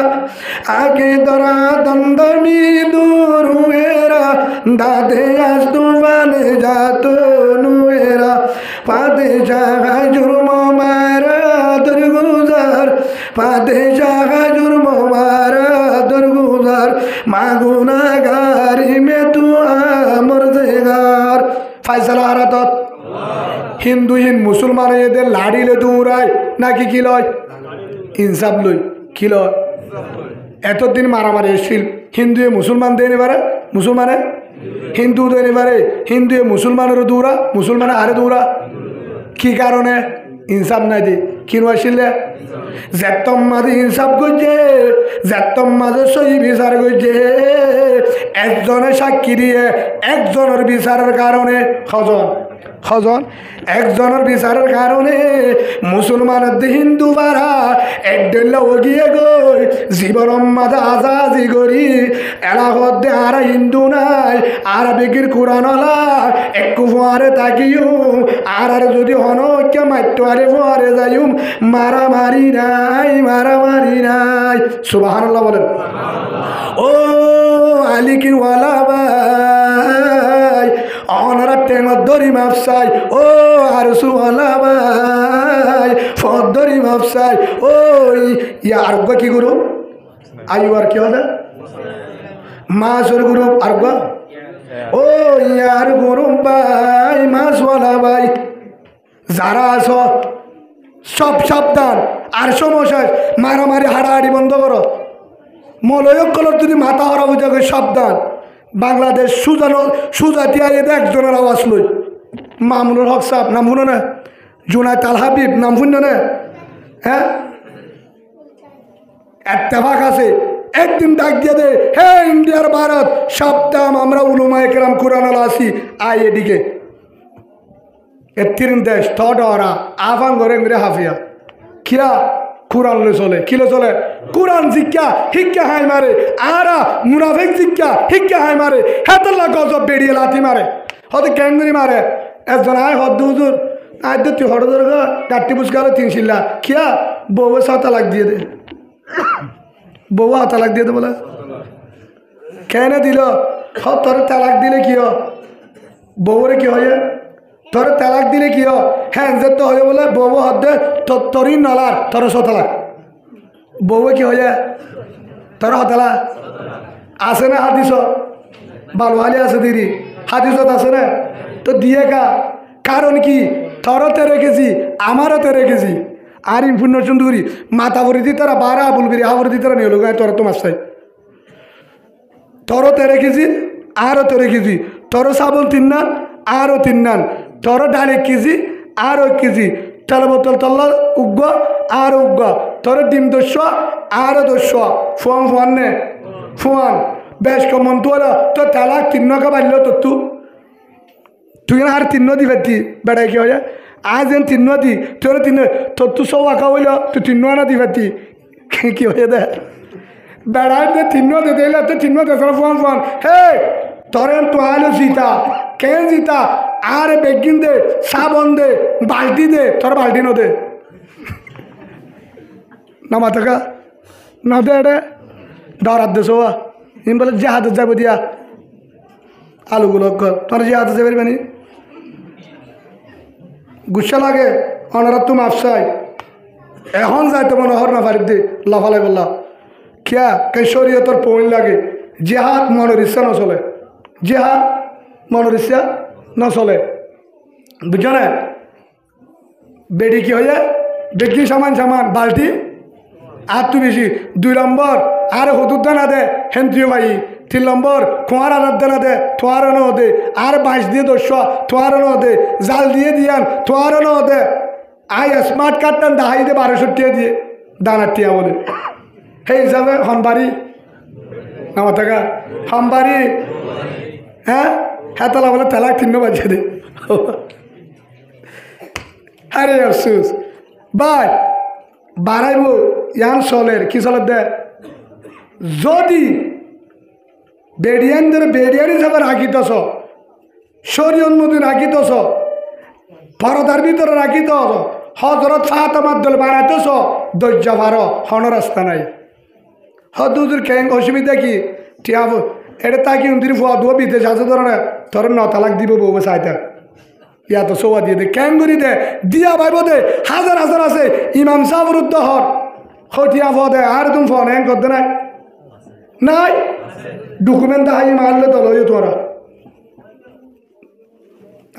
আকে দরা দন্দমি দুরুয়েরা দাদে আস্তুবানে যাতো নুয়েরা পাদে জাগা জুরম মারা দুর্গুজার পাদে জাগা জুরম মারা দুর্গুজার মাগুনাগারি মে তু আমর দেগার ফাইসালা হারাতত হিন্দু মুসলমান এদের লাড়িলে দৌড়ায় নাকি কি লয় ইনসাফ লই কি লয় এতদিন মারামারি এসছিল হিন্দুয়ে মুসলমান দেনে পারে মুসলমানে হিন্দু দেনে পারে হিন্দুয়ে মুসলমানেরও দৌড়া মুসলমানে আরে দৌড়া কি কারণে ইনসাফ নাই দি কিনো আসলে যেতম মাঝে ইনসাফ করছে যেতম মাঝে সহি বিচার করছে একজনে সাক্ষী দিয়ে একজনের বিচারের কারণে হজন একজনের বিচারের কারণে মুসলমানের হিন্দু বারা একডেল্লা ওগিয়ে গই জীবন মাঝে আজাদি করি এলাকত দে আর হিন্দু নাই আর বেগির কোরআনলা একটু ফোয়ারে তাকিও আর যদি হনকে মাত্য আরে ফোয়ারে যাইম মারামারি নাই সুবহানাল্লাহ বলেন ও আলিকিন ওয়ালা ভাই অনরা টেঙর দরি মাপসাই ও আর সুওয়ালা ভাই ফদ দরি মাপসাই ও আর কি গুরু আয়ু আর কি হবে মাসর গুরু আর ও ইয়ার গুরু ভাই মাসওয়ালা ভাই যারা আস সব সাবধান আর সমস্যা মারামারি হাড়াহাড়ি বন্ধ করো মলয়ক কলর যদি মাথা হরা বুঝা করে সাবধান বাংলাদেশ সুজাতিয়া এদের একজনের আওয়াজ লই মামুনুল হক সাহেব নাম শুনো না জুনায়েদ আল হাবিব নাম শুনো না হ্যাঁ এত্তেফাক আছে একদিন ডাক দিয়ে দে হে ইন্ডিয়ার ভারত সপ্তাহ আমরা উলুমা একরাম কোরআন আসি আয় এদিকে এর দেশ থরা আফান ঘরে ঘুরে হাফিয়া কিরা কোরআন লে চলে কিলে চলে কোরআন শিক্ষা শিক্ষা হাই মারে আরা মুনাফিক শিক্ষা শিক্ষা হাই মারে হেতলা গজব বেরিয়ে লাথি মারে হতে ক্যাঙ্গুরি মারে একজন আয় হদ হুজুর আয় তো তুই হঠাৎ কাট্টি পুষ্কার 3 শিল্লা কিয়া বউ 7 লাখ দিয়ে দে বউ 7 লাখ দিয়ে দে বলে কেন দিল তোর তালাক দিলে কি বউরে কি হয় তোর তালাক দিলে কি হ্যাঁ যে তো হয় বলে বউ হদে তোরই নলার তোর 7 লাখ বউ কি হয় তোর হতলা আছে না হাদিস বালওয়ালি আছে দিদি হাদিসত আছে না তো দিয়ে কারণ কি তোরও 13 কেজি আমারও 13 কেজি আর ইনফুন্ন সুন্দরী মাথা ভরি দি তারা 12 আবুল বিরি হাবরি দি তারা নিয়ে লোক তোর তো মাছ চাই তোরও 13 কেজি আরও 13 কেজি তোরও সাবল 3 নান আরও 3 নান তোরও ডাল 1 কেজি আরও 1 কেজি তেল বোতল তল্লা উগ্গ আরও উগ্গ তোর ডিম 200 আরও 200 ফোয়ান নে ফোয়ান বেশ কমন তোর তোর তালাক 3 নকা বাড়ল তোর তুই আর 3 দি ফেটি বেড়াই কি হয় আজ 3 দি তোর 3 তোর তুই সব আঁকা হইল তুই 3 না দি ফেটি কি হয়ে দে বেড়াই যে 3 দে দিলে তো 3 দে ফোন হে তোরেন তো আলো জিতা কেন জিতা আর বেগিন দে সাবন দে বালতি দে তোর বালতি ন দে না মাথা না দে রে ডরাত দে সোয়া ইন বলে যে হাতে যাবো দিয়া আলুগুলো কর তোর যে হাতে যাবে বানি গুসা লাগে অনারাত তুমি আফসাই এখন যাই তো মনে হর না বাড়ির দে লাফালাই বললা কিয়া কেশরীয় তোর পইন লাগে যে হাত মনের ইচ্ছা নচলে যে হাত মনের ইচ্ছা নচলে বুঝছো না বেডি কি হয়ে বেডি সামান বালতি আর তুই বেশি 2 নম্বর আর হতুর না দে হেন্দ্রিয় ভাই 3 নম্বর খোয়ার আনার দেনা দে থোয়ার ন দে আর 22 দিয়ে 200 থোয়ার ন দে জাল দিয়ে দিয়ান থোয়ার ন দে আই স্মার্ট কার্ড টান দাহাই দে 1200 টাকা দিয়ে দানার টিয়া বলে সেই হিসাবে হনবাড়ি নামা থাকা হনবাড়ি হ্যাঁ হ্যাঁ তালা বলে তালাক 3 বাজে দে আরে আফসুস ভাই বাড়াইব ইয়ান চলের কি চলের দে যদি বেডিয়ানদের বেডিয়ান হিসাবে রাখিতেছ শরীয়ত মধ্যে রাখিতেছ পরদার ভিতরে রাখিতেছ হজরত ফাতেমার দল বানাইতেছ ধৈর্য ভারো হন রাস্তা নাই হদুজুর কেন অসুবিধা কি টিয়াব এটা তাকি উন্দির ফুয়া দুয়া বিদেশ আছে ধরনের তোর 9 তালাক দিব বউ চাইতে ইয়া তো সৌয়া দিয়ে দে কেন করি দে দিয়া ভাইব দে হাজার হাজার আছে ইমাম সাহেব রুদ্ধ হর হটিয়া ফ দে আর তুমি ফোন হ্যাং করতে নাই নাই ডকুমেন্ট হাই মারলে তো লইও তোরা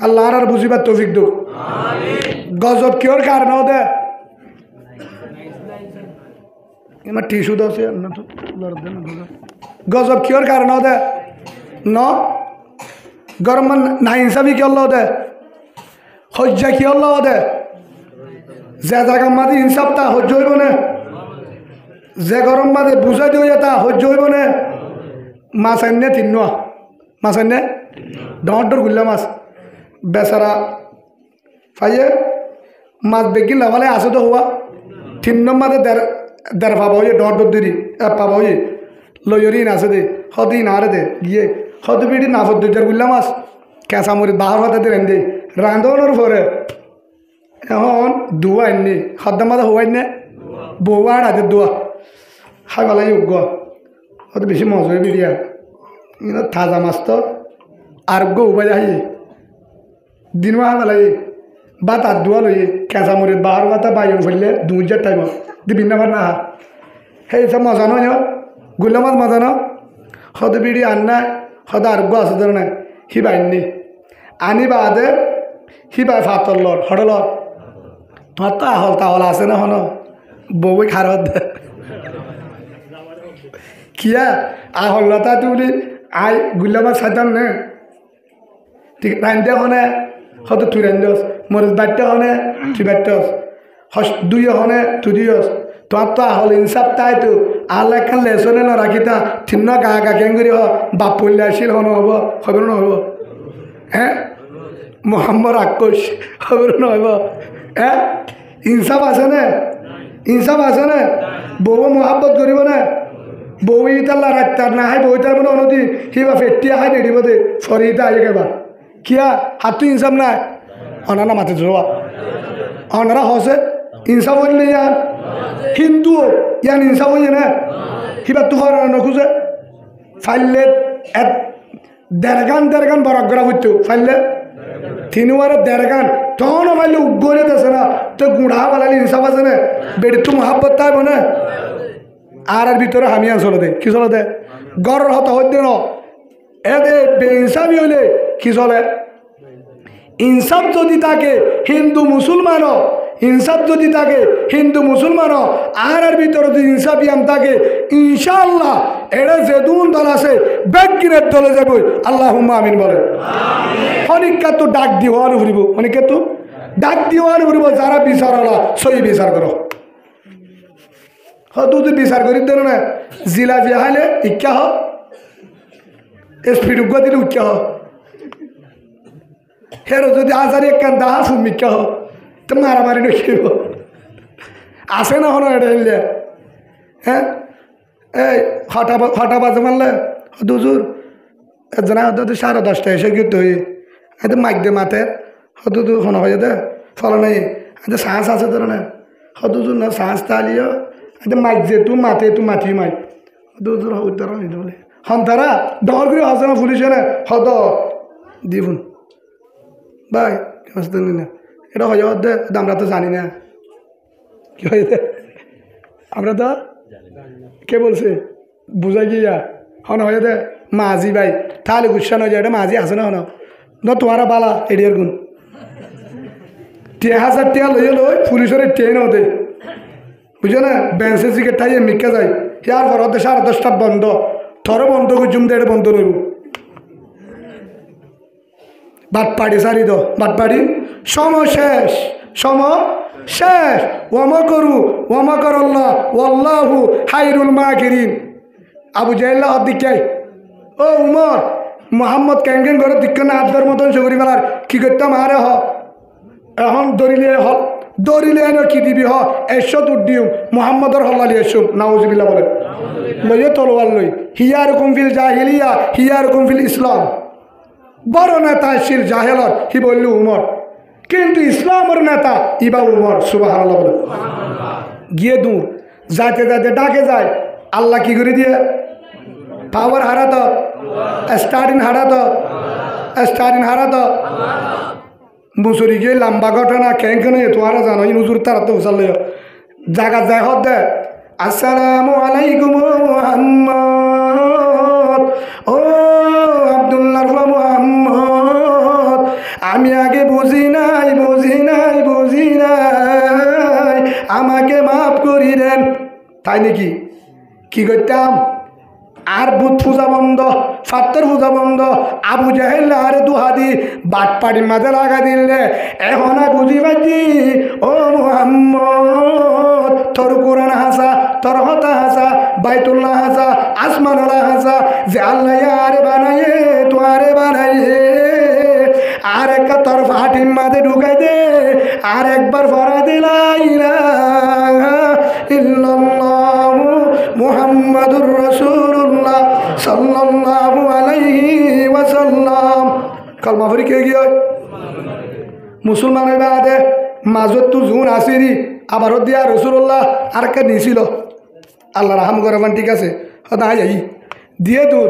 আল্লাহ আর বুঝিবার তৌফিক দো গজব কিওর কারণ দে এমা টিস্যু দছে না তো গজব কিওর কারণ দে ন গরম না ইনসাফি কি আল্লাহ দে হজ্জা কি আল্লাহ দে যে জায়গা মাঝে ইনসাফ তা হজ্জ হইব না যে গরম মাঝে বুঝাই দিয়ে তা হজ্জ হইব না মাছ আনে 3 মাছ আনে ডর গুল্লা মাছ বেচারা ফাইয়ে মাছ বেগি লাভালে আছে তো হওয়া 3 মাঝে দেড় পাবা হয়ে ডর দিদি পাবা হয়ে লইরিন আছে দে হদি না রে দে গিয়ে হদ বিড়ি না ফদ দুইটার গুল্লা মাছ কেঁচা মরি বাহার হাতে দে রেন্দে রাঁধনের পরে এখন দুয়া আননি হদ্দার মাঝে হওয়াই নে বউয়া আর হাতের দোয়া খাই ভালাই যোগ্য অত বেশি মজা হয়ে বিড়িয়া তাজা মাছ তো আর উপায় আহি দিন মাহ ভালাই বা তার দোয়া লইয়ে কেঁচা মরিত বাহার বাতা বাইন ফেললে 2000 টাইম দিবিন না না সেই সব মজা নয় গুল্লা মাছ মজা ন হদ বিড়ি আন্না হদ আর আছে ধর নাই হি বাইননি আনি বাদে হি বাই ফাতর লর হড়ল তোমার তো আহল তাহল আছে না হন বউই খারত দে কিয়া আহল লতা তুলি আই গুল্লা মাছ খাইতাম নে ঠিক রান্ধে হনে হয়তো তুই রান্ধস মরিচ বাড়তে হনে তুই বাড়তেস হস দুই হনে তুই দিয়স তোমার তো আহল ইনসাফ তাই তো আল্লাহ খান লেসনে না রাখিতা ঠিন্ন গা গা কেন করি হ বাপ পড়লে আসিল হন হব হবে না হব হ্যাঁ মোহাম্মদ আক্কোশ হবে না হব হ্যাঁ ইনসাফ আছে না ইনসাফ আছে না বউ মহাব্বত করিব না বউ ইতাল্লা রাখতার না হাই বউ তার মানে অনদি সিবা ফেটিয়া হাই নেড়িব দে সরি ইতা আগে এবার কিয়া হাত তো ইনসাফ নাই অনানা মাতে জোয়া অনারা হসে ইনসাফ হইলে ইয়ান হিন্দু ইয়ান ইনসাফ হইয়ে না সিবা তো নখোঁজে ফাইলে দেড়গান বরাগরা হইতো ফাইলে 3 বারে 1.5 গান তখনও ফাইলে উগ্গরে দেছে না তো গুড়া বালালি ইনসাফ আছে না বেড়ি তো মহাব্বত তাইব না আর ভিতরে হামিয়ান চলে দে কি চলে দে গড়ের হত হইতে ন এ দে বেইনসাফি হইলে কি চলে ইনসাফ যদি থাকে হিন্দু মুসলমানও ইনসাফ যদি থাকে হিন্দু মুসলমানও আর ভিতরে যদি ইনসাফিয়াম থাকে ইনশাআল্লাহ এটা যে দুন দল আছে ব্যাগিনের দলে যাব আল্লাহুম্মা আমিন বলে অনেকটা তো ডাক দিওয়ার ঘুরিব অনেকে তো ডাক দিওয়ার ঘুরিব যারা বিচার হলা সই বিচার করো হয়তো তুই বিচার করি দেন না জিলা বিহাইলে ইচ্ছা হ স্পিড উগ্র দিলে উচ্চা হ হেরো যদি আজারি এক দাহা সুমিকা হ তো মারামারি নখিব আসে না হলো এটা হইলে হ্যাঁ এই হটা বাজে মারলে দুজুর একজনা হতো 10:30 এসে গিয়ে হয়ে হয়তো মাইক দে মাতে হতো তো শোনা হয়ে দে ফলো নাই হয়তো শ্বাস আছে ধর না হতো না শ্বাস তালিও হয়তো মাইক যে তুই মাতি মাইক দুজুর উত্তর হইতে বলে হন্তারা ডর করে হসে না পুলিশে না হত দিবুন ভাই বুঝতে না এটা হয়ে যাওয়ার দে আমরা তো জানি না কি হয়েছে আমরা তো কে বলছে বুঝাই গিয়া হন হয়ে দে মাঝি ভাই তাহলে গুসা নয় যায় এটা মাঝি আছে না হন ন তোমারা বালা এডিয়ার গুণ 1000 টাকা লইয়ে লই পুলিশের ট্রেন হতে বুঝো না বেঞ্চে চিকেট ঠাইয়ে মিকা যায় ইয়ার পর 10:30 বন্ধ থরে বন্ধ করছুম দে এটা বন্ধ রইব বাটপাড়ি সারি দো বাটপাড়ি সম শেষ শেষ। ওয়ামাকরু ওয়ামাকারাল্লাহ ওয়াল্লাহু খায়রুল মাকিরিন। আবু জাহেল অদিকাই ও উমর মোহাম্মদ ক্যাঙ্গেন করে দিক না আদর মতন চকরি ফেলার কি করতাম আরে হ এখন দরিলে এনে কি দিবি হ এসো তোর দিম মোহাম্মদর হল্লালি এসো নাউজুবিল্লাহ বলে লইয়ে তলোয়ার লই হিয়ার কুমফিল জাহিলিয়া হিয়ার কুমফিল ইসলাম। বড় নেতা শিল জাহেলর হি বলল উমর, কিন্তু ইসলামের নেতা ইবা উমর। সুবহানাল্লাহ বলে গিয়ে দূর যাইতে যাইতে ডাকে যায় আল্লাহ কি করে দিয়ে পাওয়ার হারাত স্টার্টিং হারাত মুসুরি গিয়ে লম্বা ঘটনা কেন তোমারা জানো নুজুর তারা তো উচাল জায়গা যায় হদ দে আসসালামু আলাইকুম মুহাম্মদ, ও আব্দুল্লাহ মুহাম্মদ, আমি আগে বুঝি নাই আমাকে মাফ করি দেন। তাই নাকি কি করতাম আর বুধ পূজা বন্ধ, ফাত্তর পূজা বন্ধ। আবু জাহেল আরে দুহাদি বাট পাড়ির মাঝে লাগা দিলে এখন বুঝি পাচ্ছি ও মুহাম্মদ তোর কোরআন হাসা, তোর হতা হাসা, বাইতুল্লাহ হাসা, আসমানলা হাসা, যে আল্লাহ আরে বানাইয়ে তোয়ারে বানাইয়ে আর একটা তোর ফাটির মাঝে ঢুকাই দে আর একবার ফরা দিলাই ইল্লাল্লাহু মুহাম্মাদুর রাসূলুল্লাহ সাল্লাল্লাহু আলাইহি ওয়াসাল্লাম। কালমা ফরি কে গিয়ে মুসলমানের বাদে মাজত তো জুন আসিরি আবার দিয়া রাসূলুল্লাহ আর কে নিছিল আল্লাহ রাহম করবেন। ঠিক আছে হদাই আই দিয়ে দূর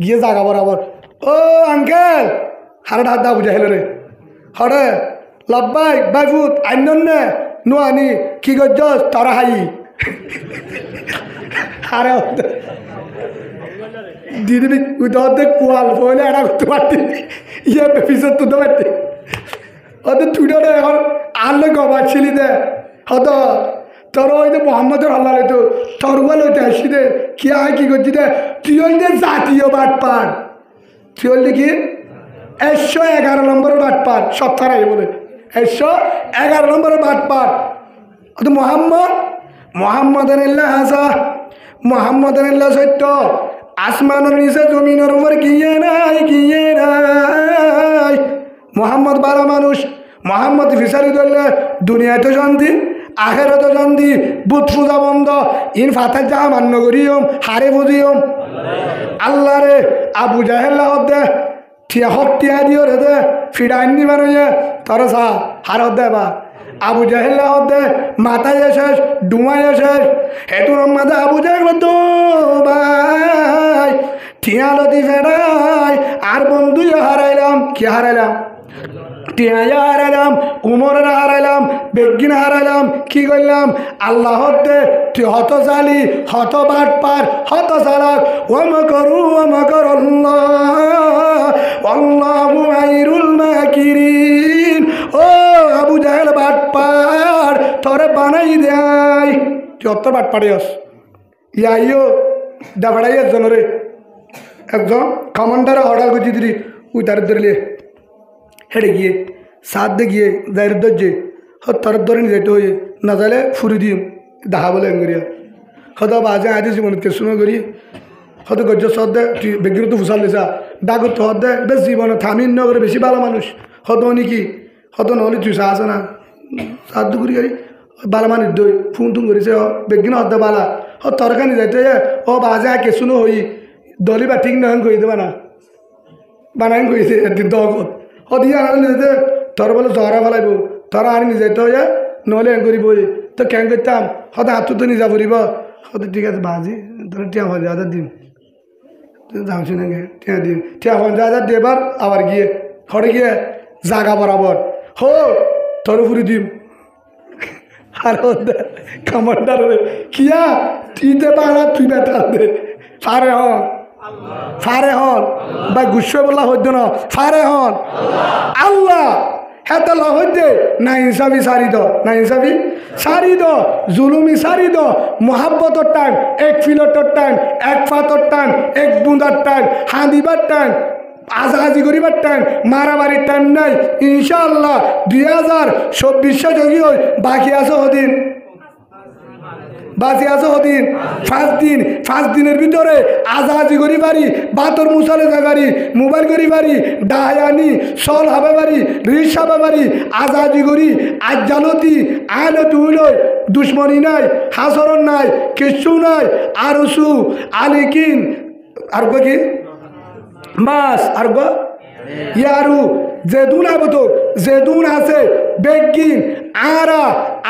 গিয়ে জাগা বরাবর ও আঙ্কেল হারড হাত দা বুঝাইল রে হরে লব্বাই বাইফুত আইননে নোয়ানি কি গজ্জস তারা হাই আরে দিদি উদে কোয়াল বলে এটা করতে পারতি ইয়ে পিছত তুলতে পারতি ওদের তুইটা এখন আনলে গবাচ্ছিলি দে হত তোর ওই যে মোহাম্মদের হল্লা লইতো তরুয়া লইতে আসি দে কি আয় কি করছি দে তুই ওই যে জাতীয় বাট পার তুই হল কি 111 নম্বরের বাট পার সব তারাই বলে 111 নম্বরের বাট পার মোহাম্মদের হাসা মোহাম্মদের সত্য আসমানের নিচে জমিনের উপর গিয়ে নাই মোহাম্মদ ভালো মানুষ। মোহাম্মদ ফিসারি ধরলে দুনিয়াতে শান্তি আখেরাতে শান্তি। বুধ পূজা বন্ধ ইন ফাতের যা মান্য করিম হারে বুঝিম আল্লাহ রে। আবু জাহেল দে ঠিয়া হত্যা দিও রে দে ফিডাইন নিবার তোর সা হার দে বা আবু জাহেল দে মাথায় শেষ ডুমায় শেষ হেতুর মাথা আবু জাহেল তো ভাই ঠিয়ালতি ফেরাই আর বন্ধু হারাইলাম কি হারাইলাম টিয়া হারাইলাম উমরের হারাইলাম বেগিন হারাইলাম কি করলাম আল্লাহ হতে তুই হত জালি হত বাট পার হত চালাক ওয়ামাকর আল্লাহু খায়রুল মাকিরিন। ও আবু জাহেল বাট পার তোরে বানাই দেয় তুই অত বাট পাড়িস ইয়াইও দাবাড়াই একজনরে একজন কমান্ডারে অর্ডার করছি দিদি ওই তার ধরলে হেঁটে গিয়ে সাত দে গিয়ে যাইর ধরছে হর ধরে নিয়ে যেতে হয়ে না যাইলে ফুরি দিম দেখা বলে এঙ্গরিয়া হয়তো বাজে আদি জীবন কে শুনে করি হয়তো গজ্জ সদ দে তুই বেগির তো ফুসাল লেসা ডাকুর তো হদ দে বেশ জীবনে থামিন ন করে বেশি ভালো মানুষ হতো নাকি হতো নহলে তুই চা আছে না সাত দু করি বালা মানুষ দই ফোন টুন করেছে বেগিন হদ দে বালা হ তরকারি যাইতে ও বাজে কে শুনো হই দলি বা ঠিক নয় কই দেবা না বানাই কইছে একদিন দগত হদিয়া আনলে যেতে তোর বলে জহরা ফেলাইব তোরা আনি নিজে তো নহলে এন করিব তো কেন করতাম হতে হাত তো নিজা ফুরিব হতে ঠিক আছে বাজি তোর টিয়া 50,000 দিম যাও শুনে গে টিয়া দিম টিয়া 50,000 দেবার আবার গিয়ে ঘরে গিয়ে জাগা বরাবর হো তোর ফুরি দিম আর কমান্ডার কিয়া তুই দে বাড়া তুই বেটা দে ফারে হন বা গুস্ব বলা হইতো না ফারে হন আল্লাহ হেতে লহদে না ইনসাফি সারি দ না ইনসাফি সারি দ জুলুমি সারি দ মোহাব্বতর টাইম এক ফিলটর টাইম এক ফাতর টাইম এক বুঁদার টাইম হাঁদিবার টাইম আজাহাজি করিবার টাইম মারামারির টাইম নাই ইনশাআল্লাহ 2024 যোগী হই বাকি আছে হদিন বাঁচি আছে হদিন 5 দিনের ভিতরে আজাহাজি করি পারি বাতর মুসালে যাই পারি মোবাইল করি পারি ডাহানি সল হবে পারি রিস হবে পারি আজাহাজি করি আজ জালতি আয়লতি হইল দুশ্মনী নাই হাসরণ নাই কিচ্ছু নাই আরসু আলিকিন আর কি মাস আর গো ইয়ারু যেদুন আবতো যেদুন আছে বেগিন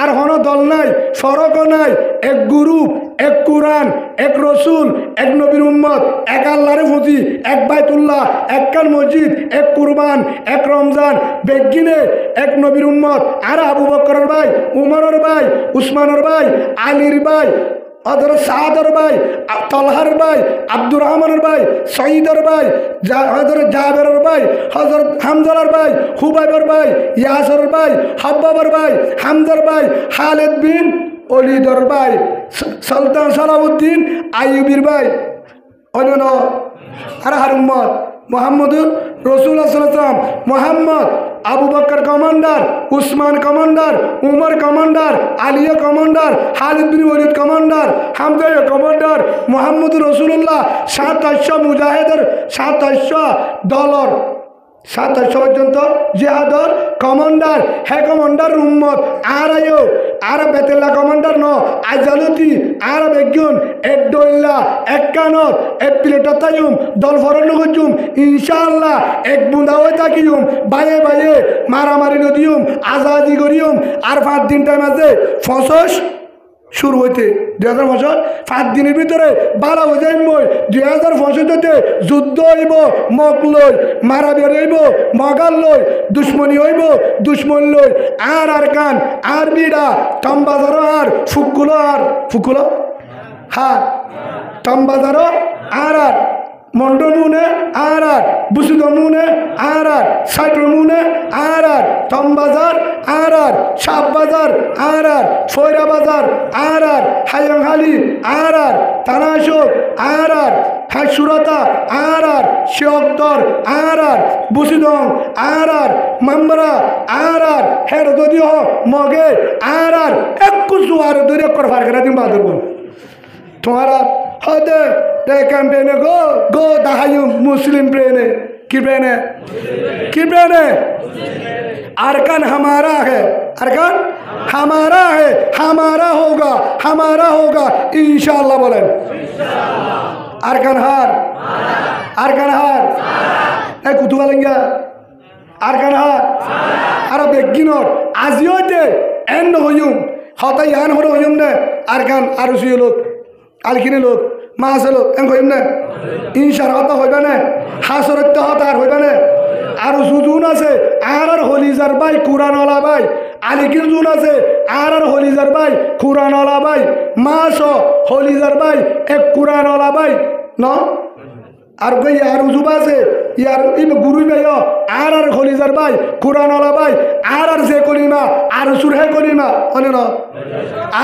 আর হন দল নাই ফরক নাই এক গুরু এক কুরআন এক রসুল এক নবীর উম্মত এক আল্লাহর ফুজি এক বাইতুল্লাহ এক কান মসজিদ এক কুরবান এক রমজান বেগিনে এক নবীর উম্মত আর আবু বকরের ভাই উমরের ভাই উসমানের ভাই আলীর ভাই হযরত সাদর ভাই তলহার ভাই আব্দুর রহমানের ভাই সঈদের ভাই হযরত জাবেরের ভাই হযরত হামজার ভাই হুবাইবের ভাই ইয়াসের ভাই হাব্বাবের ভাই হামজার ভাই খালিদ বিন ওলিদর ভাই সুলতান সালাউদ্দিন আইয়ুবীর ভাই অন্য আর হার উম্মত মুহাম্মদুর রাসূলুল্লাহ সাল্লাল্লাহু আলাইহি ওয়াসাল্লাম Muhammad Abu Bakr commander Usman commander Umar commander Aliya commander Khalid bin Walid commander Hamza commander মুহাম্মদুর রাসূলুল্লাহ 2700 মুজাহিদের 2700 দলর 2700 পর্যন্ত জিহাদর কমান্ডার হে কমান্ডার উম্মত আর বেতেল্লা কমান্ডার ন আজালতি আর বেগুন এক দইল্লা এক কানত এক প্লেটতায়ুম দল ফরন গজুম ইনশাআল্লাহ এক বুন্দা হয়ে থাকিম বাইয়ে বাইয়ে মারামারি নদিউম আজাদি করিউম আর 5 দিন টাইম আছে ফসস শুরু হইতে 2000 5 দিনের ভিতরে 12 বোঝাই মই 2065 যুদ্ধ হইব মক লই মারা বেরইব মগাল লই দুশ্মনী হইব দুশ্মন লই আর কান আর বিড়া তম্বাজার আর ফুকুলো হ্যাঁ তম্বাজার আর মন্ডমুনে আর বুসুদমুনে আর সাইটমুনে আর তমবাজার আর সাপ বাজার আর ফয়রা বাজার আর হাইয়াংহালি আর তানাশোক আর হাইসুরাতা আর শিয়কদর আর বুসুদং আর মামরা আর হের যদিও মগে আর এক কুসু আর দরিয়া কর ফারকারা দিন বাদর বল তোমারা হদে তে ক্যাম্পেনে গো দাহায়ুম মুসলিম প্রেনে की ब्रेन है अरकान हमारा है अरकान हमारा होगा इंशाअल्लाह बोलें अरकान हार नहीं कुतुबा लेंगे अरकान हार अरे बेगिनर आजियोते एन होयुम हता यान हो होयुम ने अरकान आरुसियो लोग आलकिने लोग मासलो एन होयुम ने इंशाअल्लाह होइबा ने हासरत हतार होइबा ने আর সুজুন আছে আর হলিজার ভাই কুরআনওয়ালা ভাই আলিকির জুন আছে আর হলিজার ভাই কুরআনওয়ালা ভাই মাস হলিজার ভাই এক কুরআনওয়ালা ভাই ন আর গই আর উজুবা আছে ইয়ার ইব গুরু ভাই আর হলিজার ভাই কুরআনওয়ালা ভাই আর যে কলিমা আর সুরহে কলিমা অনে ন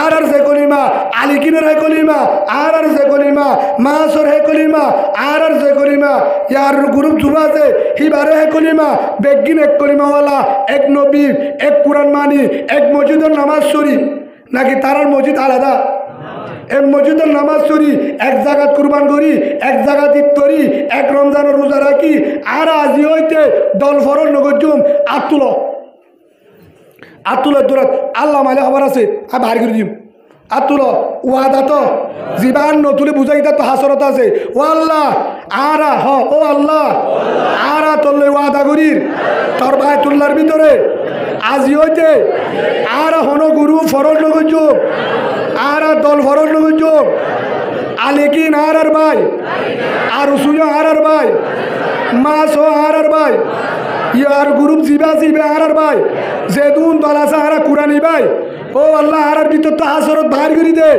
আর যে কলিমা আলিকিনের হে কলিমা আর যে কলিমা মাসর হে কলিমা আর যে কলিমা ইয়ার গ্রুপ জুবা আছে হিবারে হে কলিমা বেগিন এক কলিমাওয়ালা এক নবী এক কুরআন মানি এক মসজিদের নামাজ শরী নাকি তারার মসজিদ আলাদা এক মসজিদের নামাজ শরী এক জায়গাত কুরবান করি এক জায়গাত ঈদ করি এক রমজানের রোজা রাখি আর আজি হইতে দল ফরল নগজুম আতুলের দূরত আল্লাহ মালে খবর আছে আর বাহির করে দিম আতুল ওয়াদা তো জীবান নতুলে বুঝাই তো হাসরত আছে ও আল্লাহ আরা হ ও আল্লাহ আরা তোলে ওয়াদা করির তোর বায়তুল্লাহর ভিতরে আজি হইতে আর হন গুরু ফরল নগজুম আর দল ফরল নগজুম আলেকিন আর ভাই আর সুজো আর ভাই মাস আর ভাই ইয়ার গ্রুপ জিবে আর ভাই যেদুন দল আছে আর কুরানি ভাই ও আল্লাহ আর ভিতর তো হাসরত বাহির করি দে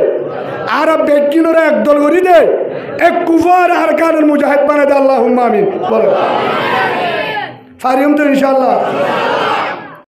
আর বেকিনোর এক দল করি দে এক কুফার আর কানের মুজাহিদ বানাই দে আল্লাহুম্মা আমিন বলো ফারিয়ম তো ইনশাআল্লাহ